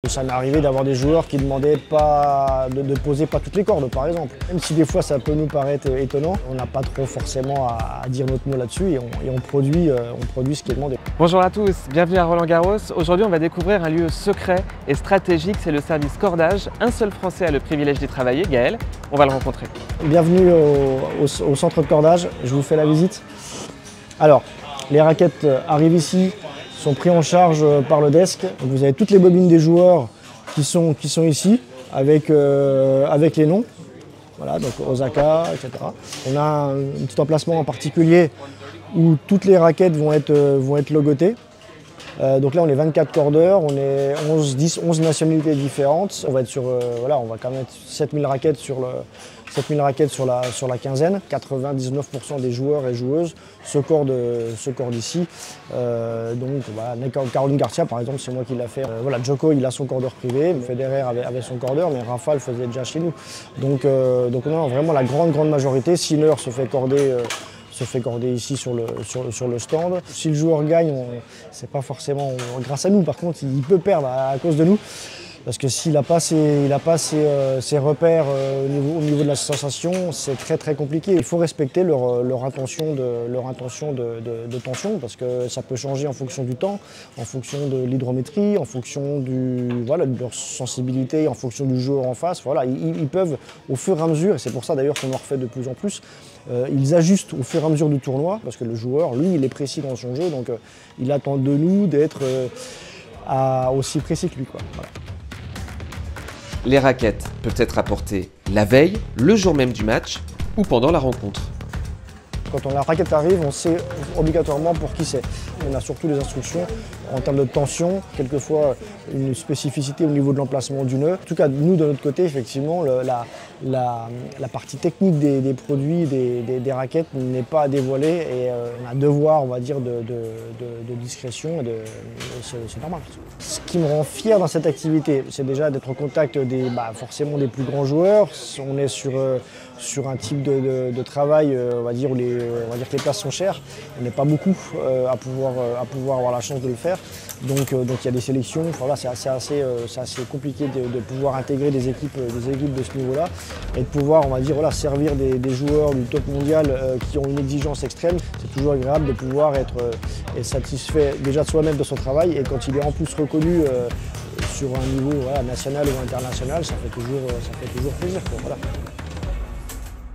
Ça m'est arrivé d'avoir des joueurs qui demandaient de poser pas toutes les cordes, par exemple. Même si des fois ça peut nous paraître étonnant, on n'a pas trop forcément à dire notre mot là-dessus et on produit ce qui est demandé. Bonjour à tous, bienvenue à Roland-Garros. Aujourd'hui, on va découvrir un lieu secret et stratégique, c'est le service cordage. Un seul Français a le privilège d'y travailler, Gaël. On va le rencontrer. Bienvenue au centre de cordage, je vous fais la visite. Alors, les raquettes arrivent ici, sont pris en charge par le desk. Donc vous avez toutes les bobines des joueurs qui sont ici avec les noms. Voilà, donc Osaka, etc. On a un petit emplacement en particulier où toutes les raquettes vont être logotées. Donc là on est 24 cordeurs, on est 11 nationalités différentes. On va être sur, on va quand même être 7000 raquettes sur la quinzaine. 99% des joueurs et joueuses se cordent ici. Donc voilà, Caroline Garcia par exemple, c'est moi qui l'a fait. Djoko il a son cordeur privé, Federer avait son cordeur, mais Rafa le faisait déjà chez nous. Donc on a vraiment la grande majorité. Sinner se fait corder ici sur le stand. Si le joueur gagne, c'est pas forcément grâce à nous. Par contre, il peut perdre à cause de nous. Parce que s'il n'a pas ses repères au niveau de la sensation, c'est très compliqué. Il faut respecter leur intention de tension, parce que ça peut changer en fonction du temps, en fonction de l'hydrométrie, en fonction de leur sensibilité, en fonction du joueur en face. Voilà, ils peuvent au fur et à mesure, et c'est pour ça d'ailleurs qu'on en refait de plus en plus, ils ajustent au fur et à mesure du tournoi, parce que le joueur, lui, il est précis dans son jeu, donc il attend de nous d'être aussi précis que lui, quoi. Voilà. Les raquettes peuvent être apportées la veille, le jour même du match ou pendant la rencontre. Quand la raquette arrive, on sait obligatoirement pour qui c'est. On a surtout des instructions en termes de tension, quelquefois une spécificité au niveau de l'emplacement du nœud. En tout cas, nous, de notre côté, effectivement, la partie technique des produits, des raquettes n'est pas à dévoiler et on a un devoir, on va dire, de discrétion et c'est normal. Ce qui me rend fier dans cette activité, c'est déjà d'être au contact forcément des plus grands joueurs. On est sur un type de travail, on va dire que les places sont chères. On n'est pas beaucoup à pouvoir avoir la chance de le faire. Donc il y a des sélections. Voilà, c'est assez compliqué de pouvoir intégrer des équipes de ce niveau-là et de pouvoir, on va dire, servir des joueurs du top mondial qui ont une exigence extrême. C'est toujours agréable de pouvoir être satisfait déjà de soi-même de son travail, et quand il est en plus reconnu sur un niveau national ou international, ça fait toujours plaisir, quoi. Voilà.